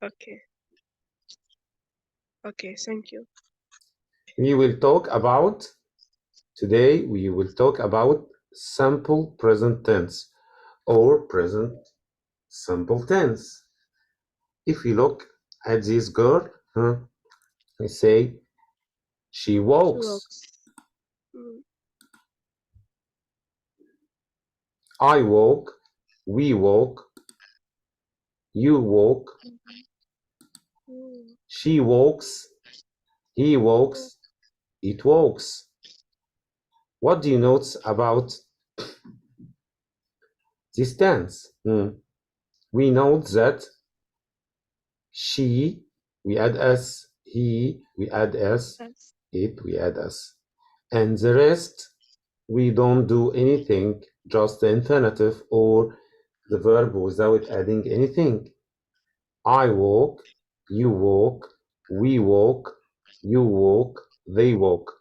Okay. Okay, thank you. We will talk about, today we will talk about simple present tense or present simple tense. If we look at this girl, we say she She walks. walks. Mm. I walk, we walk, you walk, Mm. she walks, he walks, it walks. What do you notice about this tense? We note that she, we add s, he, we add s, Yes. it, we add s. And the rest, we don't do anything, just the infinitive or the verb without adding anything. I walk, you walk, we walk, you walk, they walk.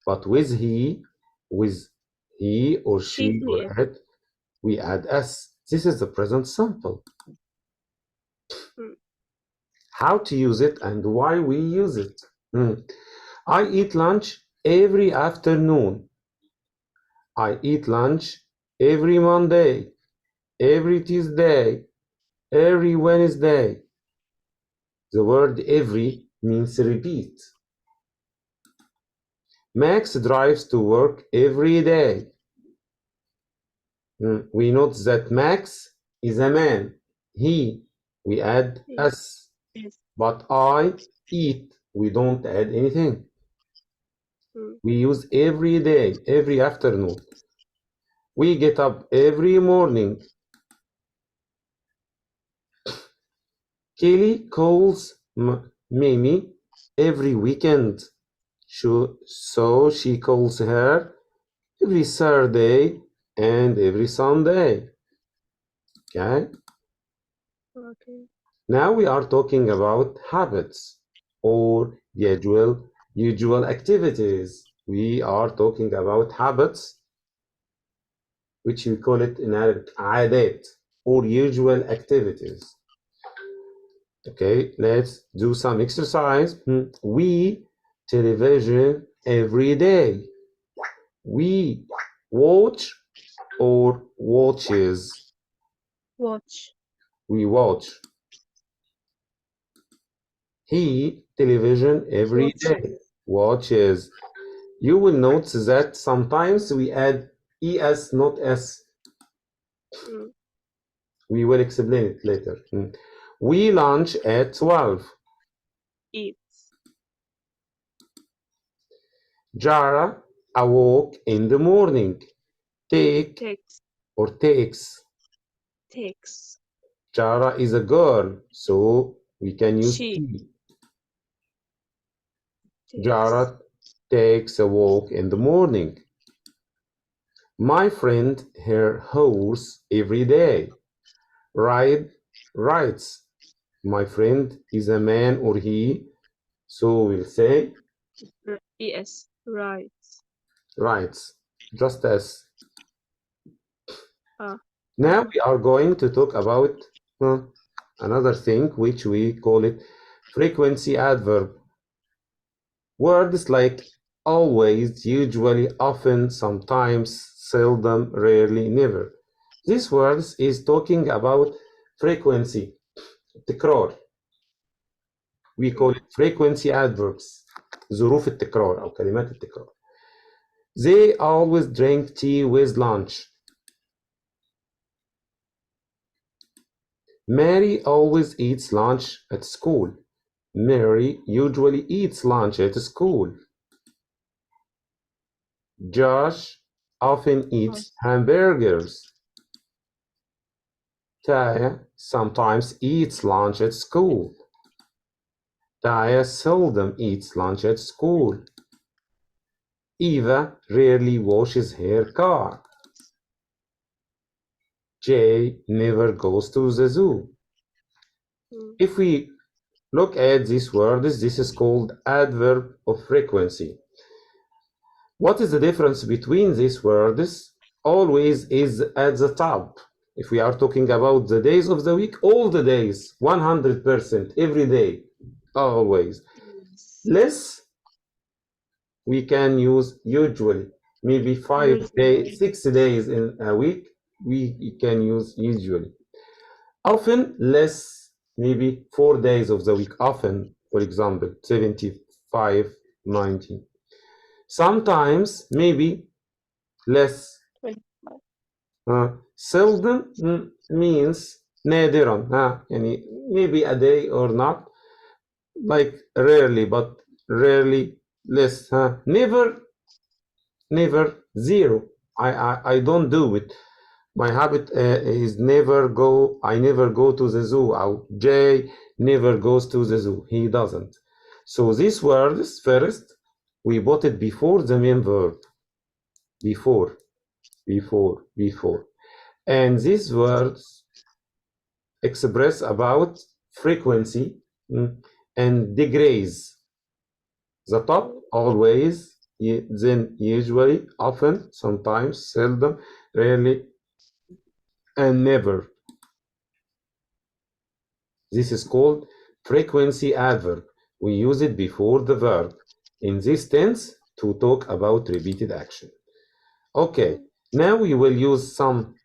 But with he or she He or is. it, we add s. This is the present simple. Mm. How to use it and why we use it. I eat lunch every afternoon. I eat lunch every Monday, every Tuesday, every Wednesday. The word every means repeat. Max drives to work every day. We note that Max is a man. He, we add He s. is. But I eat, we don't add anything. Mm. We use every day, every afternoon. We get up every morning. Kelly calls Mimi every weekend. So she calls her every Saturday and every Sunday. Okay? Okay. Now we are talking about habits or usual activities. We are talking about habits, which we call it in Arabic عادات or usual activities. Okay, let's do some exercise. We television every day. We watch or watches. Watch. We watch. He television every Watches. day. Watches. You will notice that sometimes we add es, not s. Mm. We will explain it later. We lunch at 12. Eats. Jara awoke in the morning. Take Takes. or takes. Takes. Jara is a girl, so we can use She T. takes. Jara takes a walk in the morning. My friend her horse every day. Rides. My friend is a man or he, so we'll say Es. Right. rides. Just as. Ah. Now we are going to talk about another thing which we call it frequency adverb. Words like always, usually, often, sometimes, seldom, rarely, never. These words is talking about frequency, تكرار. We call it frequency adverbs. ظروف التكرار أو كلمات التكرار. They always drink tea with lunch. Mary always eats lunch at school. Mary usually eats lunch at school. Josh often eats hamburgers. Taya sometimes eats lunch at school. Taya seldom eats lunch at school. Eva rarely washes her car. Jay never goes to the zoo. If we look at these words, this is called adverb of frequency. What is the difference between these words? Always is at the top. If we are talking about the days of the week, all the days, 100%, every day, always. Yes. Less, we can use usually. Maybe 5 days, Usually. 6 days in a week, we can use usually. Often, less, maybe 4 days of the week. Often, for example, 75, 90. Sometimes, maybe less. 25. Seldom means نادرا. يعني maybe a day or not, like rarely, but rarely less. Never, zero. I don't do it. My habit is I never go to the zoo. Jay never goes to the zoo. He doesn't. So these words, first, we put it before the main verb. Before. And these words express about frequency and degrees. The top, always, then usually, often, sometimes, seldom, rarely, and never. This is called frequency adverb. We use it before the verb. In this tense, to talk about repeated action. Okay, now we will use some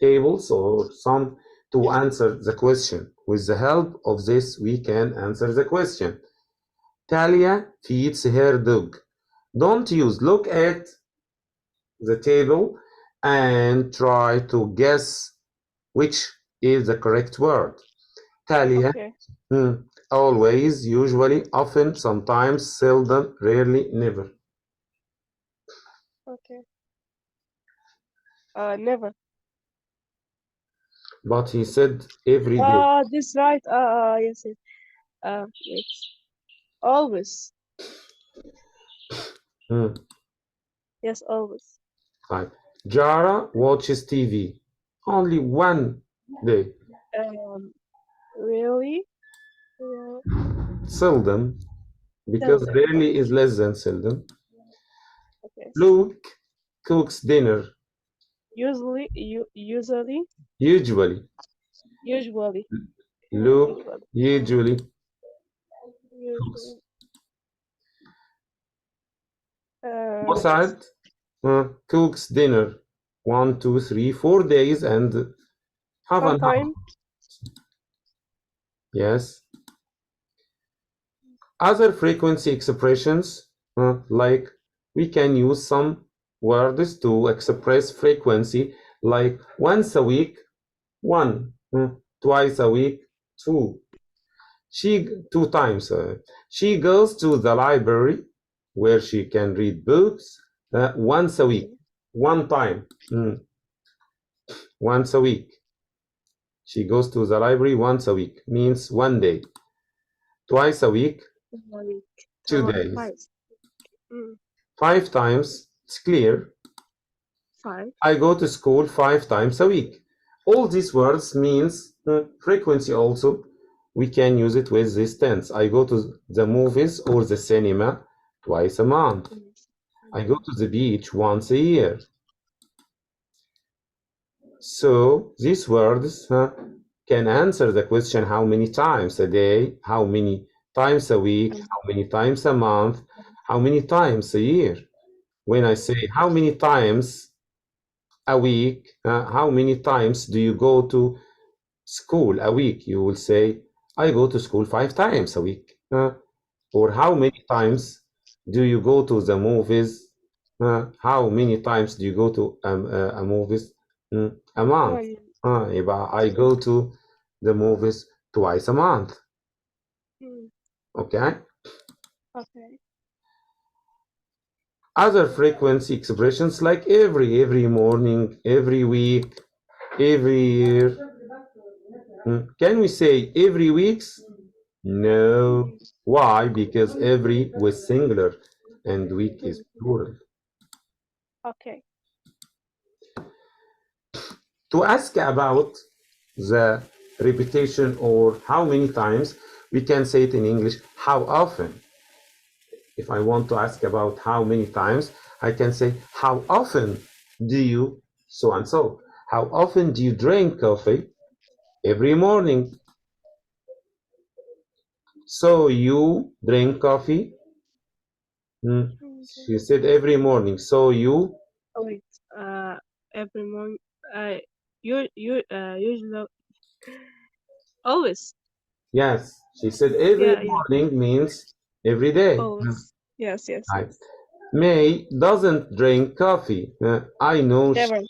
tables or some to answer the question. With the help of this, we can answer the question. Talia feeds her dog. Don't look at the table and try to guess which is the correct word. Talia, Okay. always, usually, often, sometimes, seldom, rarely, never. Okay. Never. But he said every day. This right. Yes, yes. Wait. Always. Yes, always. Right. Jara watches TV only one day. Really? Yeah. Seldom, because Seldom. rarely is less than seldom. Okay. Luke cooks dinner Usually. Usually. usually. Usually. Luke Usually. usually cooks. Usually. Mossad Next. cooks dinner 1, 2, 3, 4 days and half an hour. Sometime. Yes. Other frequency expressions, like we can use some words to express frequency, like once a week, one, twice a week, two. 2 times. She goes to the library where she can read books once a week, one time, once a week. She goes to the library once a week, means one day. Twice a week, 2 days. Twice. 5 times, it's clear. 5. I go to school 5 times a week. All these words means frequency also. We can use it with this tense. I go to the movies or the cinema twice a month. I go to the beach once a year. So these words can answer the question how many times a day, how many times a week, how many times a month, how many times a year. When I say how many times a week, how many times do you go to school a week? You will say, I go to school 5 times a week. Or how many times do you go to the movies? How many times do you go to a movies? A month. I go to the movies twice a month. Okay? Okay. Other frequency expressions like every morning, every week, every year. Can we say every weeks? No. Why? Because every was singular and week is plural. Okay. To ask about the repetition or how many times, we can say it in English, how often. If I want to ask about how many times, I can say, how often do you so and so? How often do you drink coffee? Every morning. So you drink coffee? She said every morning. So you? Oh wait. Every morning. Usually, always. Yes. She said every Yeah, yeah. morning means every day. Always. Yes, yes, Right. yes. May doesn't drink coffee. I know she Never,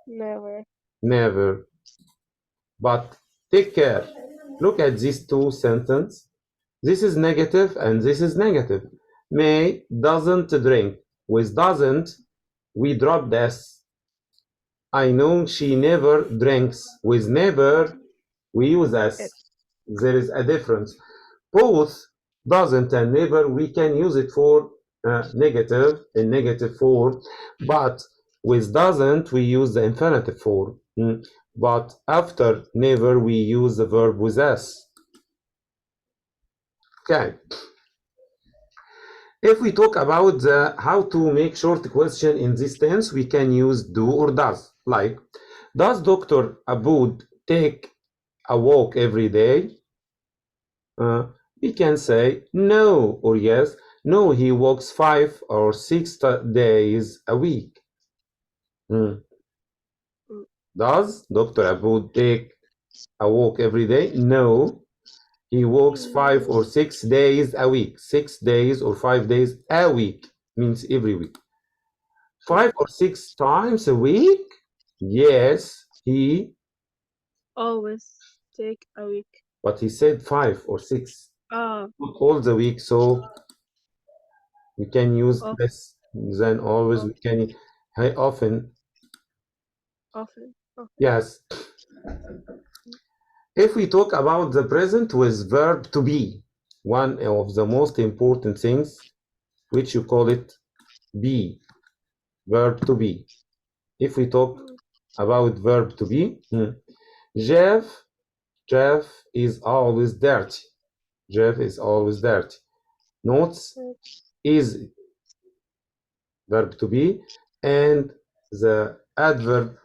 never. never. But take care. Look at these two sentences. This is negative and this is negative. May doesn't drink. With doesn't, we drop this. I know she never drinks. With never, we use It. s. There is a difference. Both doesn't and never, we can use it for negative in negative form, but with doesn't, we use the infinitive form. But after never, we use the verb with s. Okay. If we talk about how to make short question in this tense, we can use do or does. Like, does Dr. Aboud take a walk every day? We can say no or yes. No, he walks 5 or 6 days a week. Does Dr. Aboud take a walk every day? No, he walks 5 or 6 days a week. 6 days or 5 days a week means every week. 5 or 6 times a week? Yes, he, Always take a week. but he said 5 or 6. Ah, Not all the week, so we can use of, less than always. of, We can often. often. Okay. Yes. If we talk about the present with verb to be, one of the most important things, which you call it be, verb to be. If we talk about verb to be, Jeff is always dirty. Jeff is always dirty. Notes is verb to be, and the adverb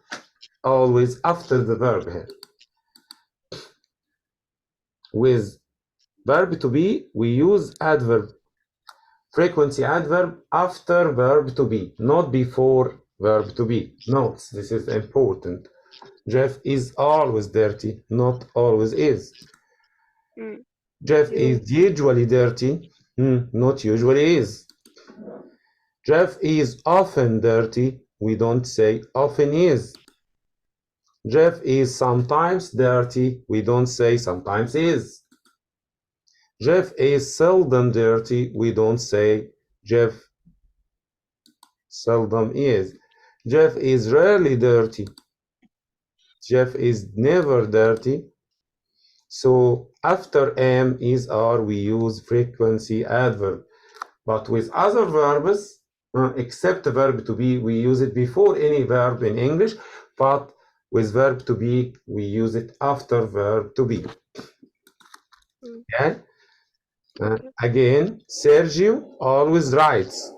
always after the verb here. With verb to be, we use adverb, frequency adverb after verb to be, not before verb to be. Notes, this is important. Jeff is always dirty, not always is. Jeff is usually dirty, not usually is. Jeff is often dirty, we don't say often is. Jeff is sometimes dirty, we don't say sometimes is. Jeff is seldom dirty, we don't say Jeff seldom is. Jeff is rarely dirty. Jeff is never dirty. So after am, is, are, we use frequency adverb. But with other verbs, except the verb to be, we use it before any verb in English. But with verb to be, we use it after verb to be. Okay? Again, Sergio always writes.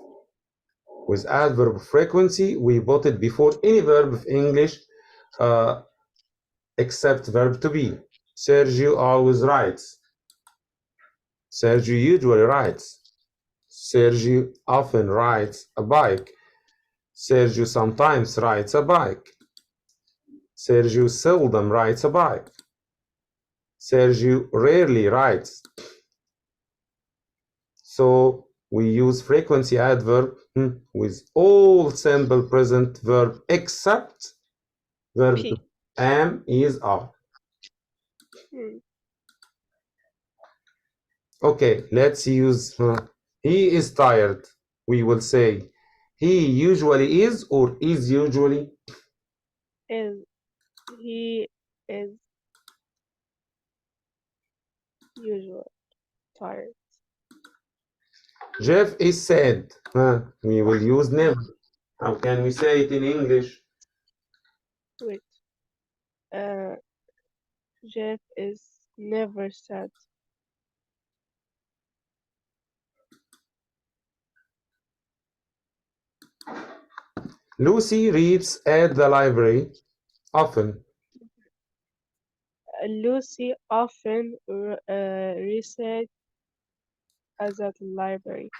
With adverb frequency, we put it before any verb of English except verb to be. Sergio always writes. Sergio usually writes. Sergio often rides a bike. Sergio sometimes rides a bike. Sergio seldom rides a bike. Sergio rarely rides. So we use frequency adverb with all simple present verb except verb to am, is, are. Okay, let's use he is tired. We will say he usually is or is usually. He is usually tired. Jeff is sad. We will use never. How can we say it in English? Wait. Jeff is never sad. Lucy reads at the library often. Lucy often research at the library.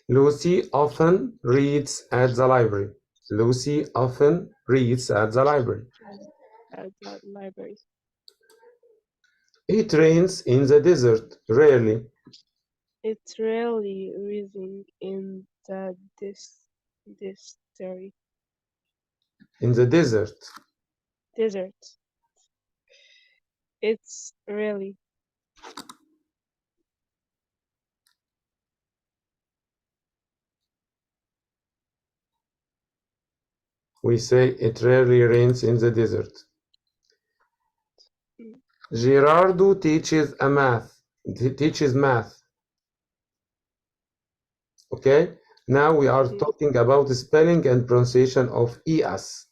Lucy often reads at the library. Lucy often reads at the library. At the library. It rains in the desert, rarely. It's rarely reading in the distillery. In the desert. Desert. It's really We say it rarely rains in the desert. Gerardo teaches math. Okay, now we are talking about the spelling and pronunciation of es.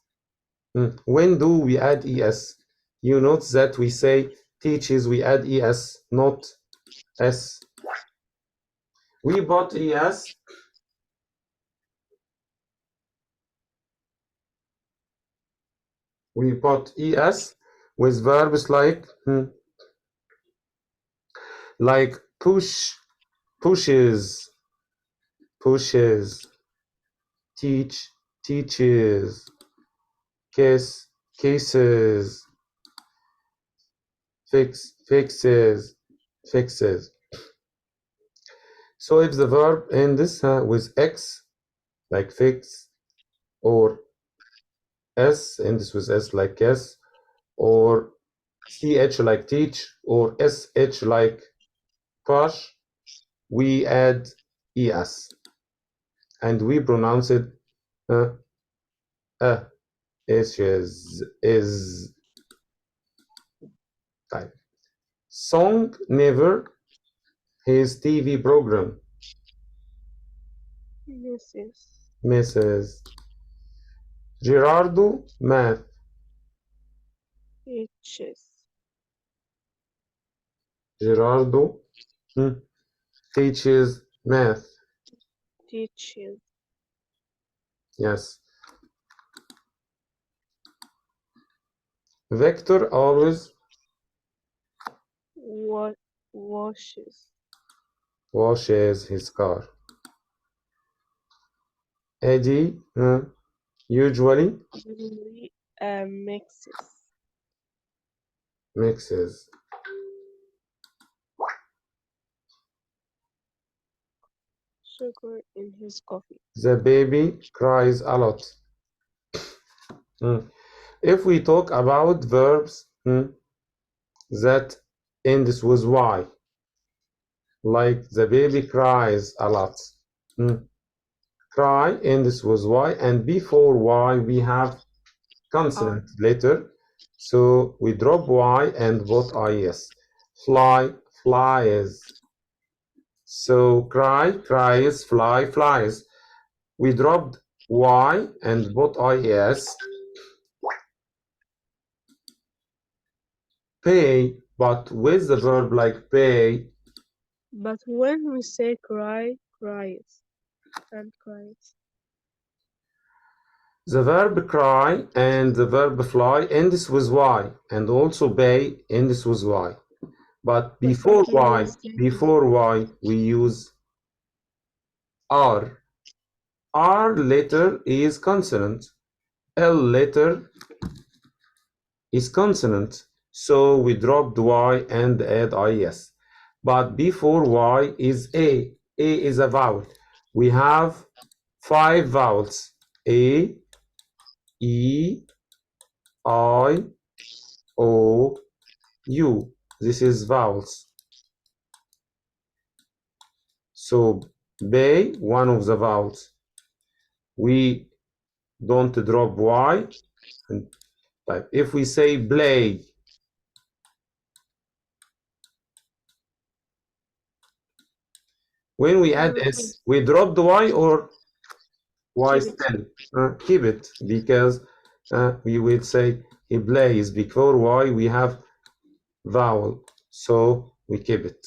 When do we add es? You note that we say teaches, we add es, not s. We put es. We put es with verbs like push, pushes, teach, teaches, kiss, kisses, fix, fixes, fixes. So if the verb ends with x, like fix, or s ends with s like kiss, or ch like teach, or sh like push, we add es, and we pronounce it is type. Song never, his TV program. Mrs. Gerardo math. Gerardo teaches math. teaches. Yes. Victor always Washes. washes his car. Eddie usually mixes. Sugar in his coffee. The baby cries a lot. If we talk about verbs that ends with y, like the baby cries a lot. Cry ends with y, and before y we have consonant letter, so we drop y and put is. Fly, flies. So cry, cries, fly, flies. We dropped y and put is. Pay, but with the verb like pay. But when we say cry, cries. And cries. The verb cry and the verb fly ends with y, and also pay ends with y. But before y, we use r. R letter is consonant. L letter is consonant. So we dropped y and add is. But before y is a. A is a vowel. We have 5 vowels. A, E, I, O, U. This is vowels. So bay, one of the vowels. We don't drop y. Type. If we say play, when we add s, we drop the y or y still? Keep it, because we will say he plays. Before y we have vowel, so we keep it.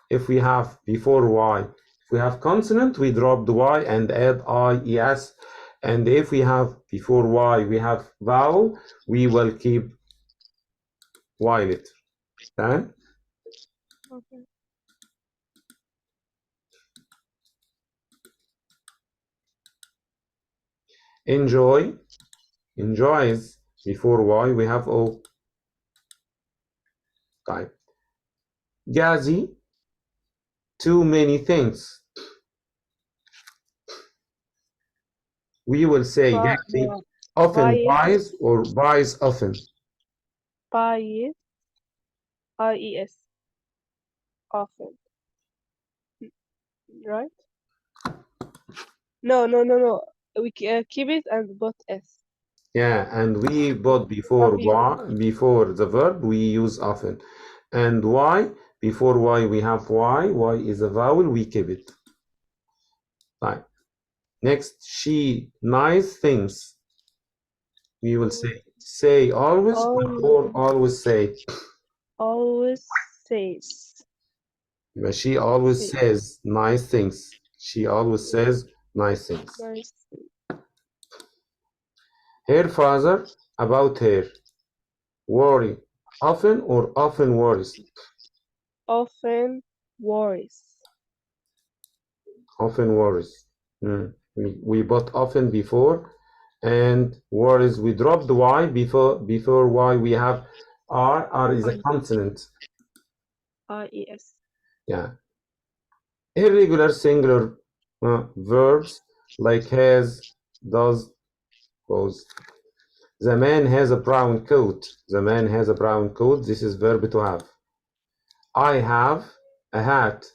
If we have before y, if we have consonant, we drop the y and add I, es, And if we have before Y, we have vowel, we will keep Y letter. تمام؟ Okay. Enjoy, enjoys, before Y, we have O. طيب. Gazi, too many things. We will say Gazi often buys or buys often. Buys. IES. Often. Right? No. We keep it and put S. Yeah, and we put before Y, before the verb, we use often. And Y, before Y, we have Y. Y is a vowel, we keep it. Right. Next, she nice things. We will say always or always say. Always says. But she always says nice things. She always says nice things. Nice. Her father about her. Worry. Often or often worries? Often worries. Often worries. We put often before, and worries we drop the Y before Y we have R. R is a consonant. IES. Yeah. Irregular singular verbs like has, does, goes. The man has a brown coat. The man has a brown coat. This is verb to have. I have a hat.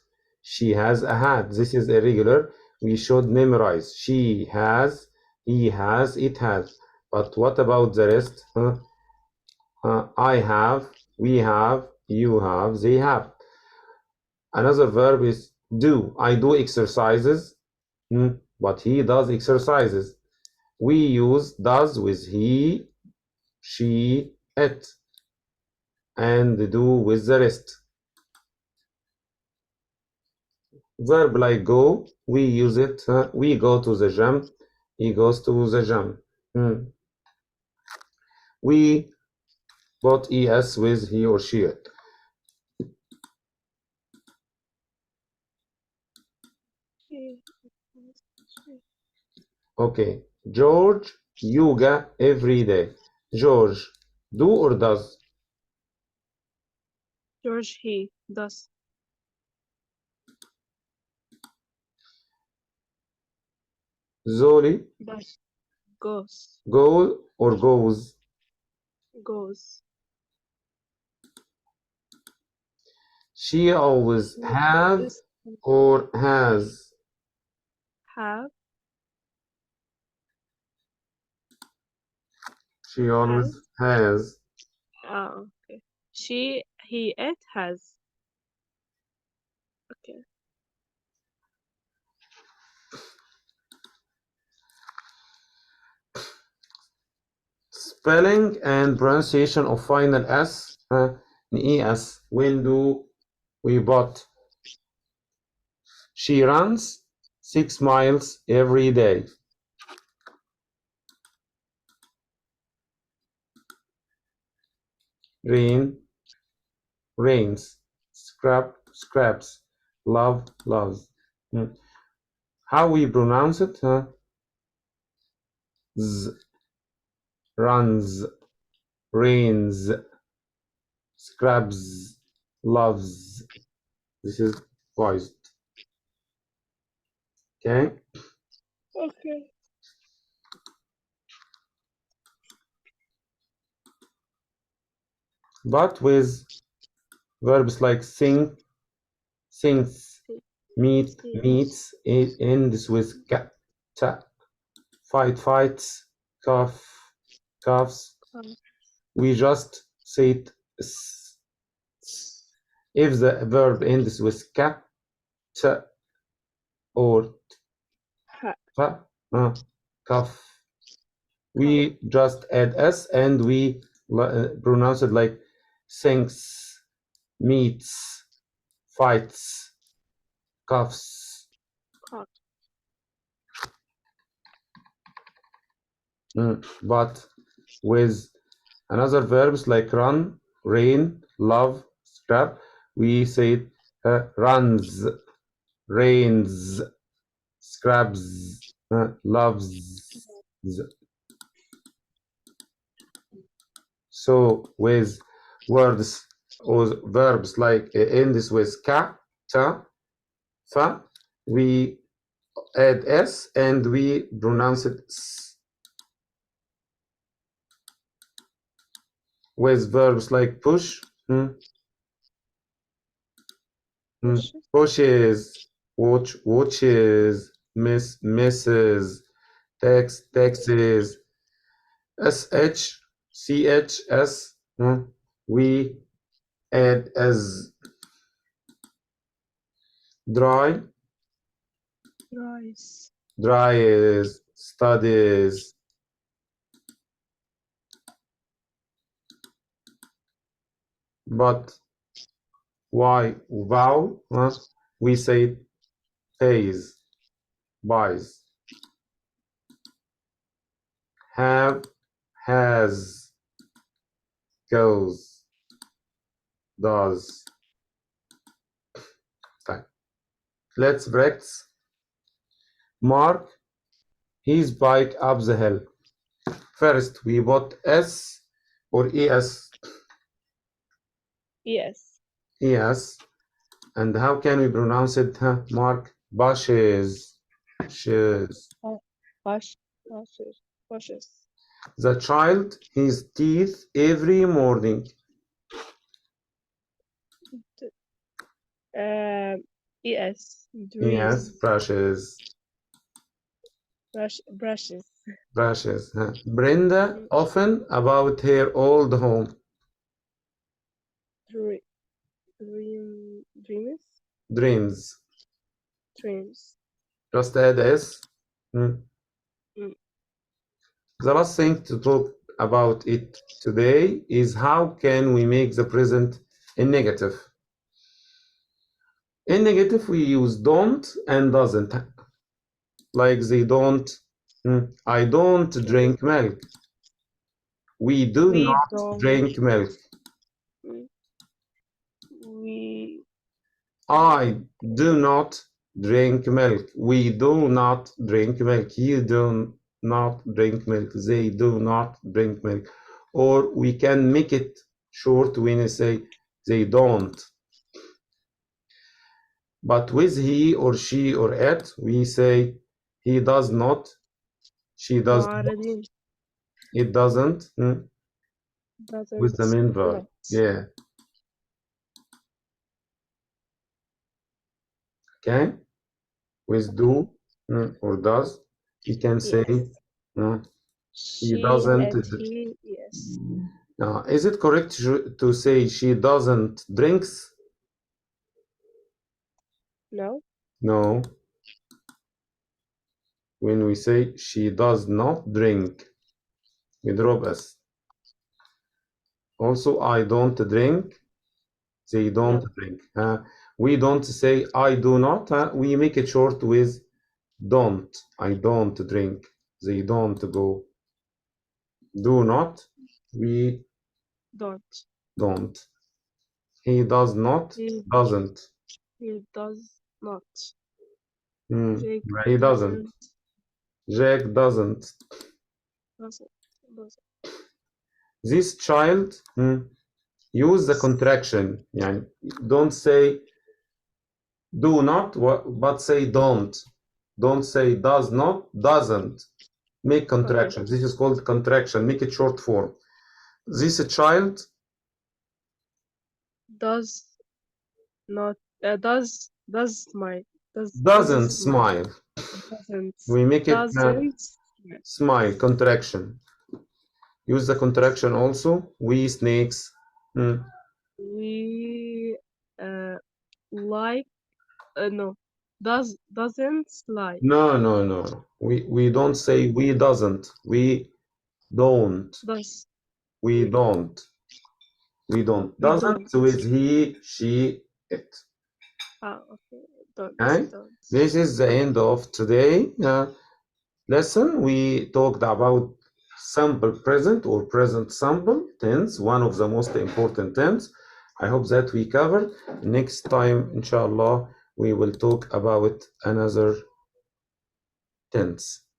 She has a hat. This is irregular. We should memorize. She has, he has, it has. But what about the rest? I have, we have, you have, they have. Another verb is do. I do exercises, but he does exercises. We use does with he, she, it, and do with the rest. Verb like go, we use it. We go to the gym. He goes to the gym. We put es with he or she. It. Okay. George yoga every day. George do or does? George, he does. Zoli Does. Goes. go or goes? Goes. She always have or has? Have. She always has. Oh, okay. She, he, it has. Okay. Spelling and pronunciation of final S, es. When do we put? She runs 6 miles every day. Rain, rains. Scrap, scraps. Love, loves. How we pronounce it? Z, runs, rains, scrubs, loves. This is voiced. Okay? Okay. But with verbs like sing, sings, meet, meets, it ends with ta, fight, fights, cough, coughs. We just say it. If the verb ends with ka, ta, or fa, cough, we just add s and we pronounce it like sings, meets, fights, coughs. But with another verbs like run, rain, love, scrap, we say runs, rains, scrubs, loves. So with words or verbs like ends with ka, ta, fa, we add s and we pronounce it s. With verbs like push, pushes, watch, watches, miss, misses, text, texts, sh, chs, we add as dry, Rice. dries, studies. But why vowel? We say pays, buys, have, has, goes, does. Okay. Let's practice. Mark his bike up the hill. First, we put S or ES. Yes. ES. And how can we pronounce it? Mark bushes. Bushes. Bushes. The child his teeth every morning. Yes. Yes, brushes. Brushes. Brushes. Brenda often about her old home. Dreams. Dreams. Dreams. Just add S. The last thing to talk about it today is how can we make the present in negative. In negative, we use don't and doesn't. Like they don't. I don't drink milk. We do not drink milk. I do not drink milk. We do not drink milk. You do not drink milk. They do not drink milk. Or we can make it short when we say they don't. But with he or she or it, we say he does not, she does not, it doesn't, with the main verb. Yeah. Okay. With do or does, we can say she doesn't. Yes. Is it correct to say she doesn't drinks? No. No. When we say she does not drink, we drop S. Also, I don't drink. They don't drink. We don't say I do not. We make it short with don't. I don't drink. They don't go. Do not. We don't. He does not. Doesn't. He does not. He doesn't. Jack doesn't. This child use the contraction. يعني don't say do not, but say don't. Don't say does not, doesn't. Make contraction. This is called contraction. Make it short form. This child does not does smile. Doesn't smile. We make it smile, contraction. Use the contraction also. We snakes. We like no. Doesn't like. No. We don't say we doesn't. We don't. Does. We don't. We don't. Doesn't with he, she, it. Okay. Don't. Okay? This is the end of today lesson. We talked about simple present or present simple tense, one of the most important tense. I hope that we covered. Next time, inshallah, we will talk about another tense.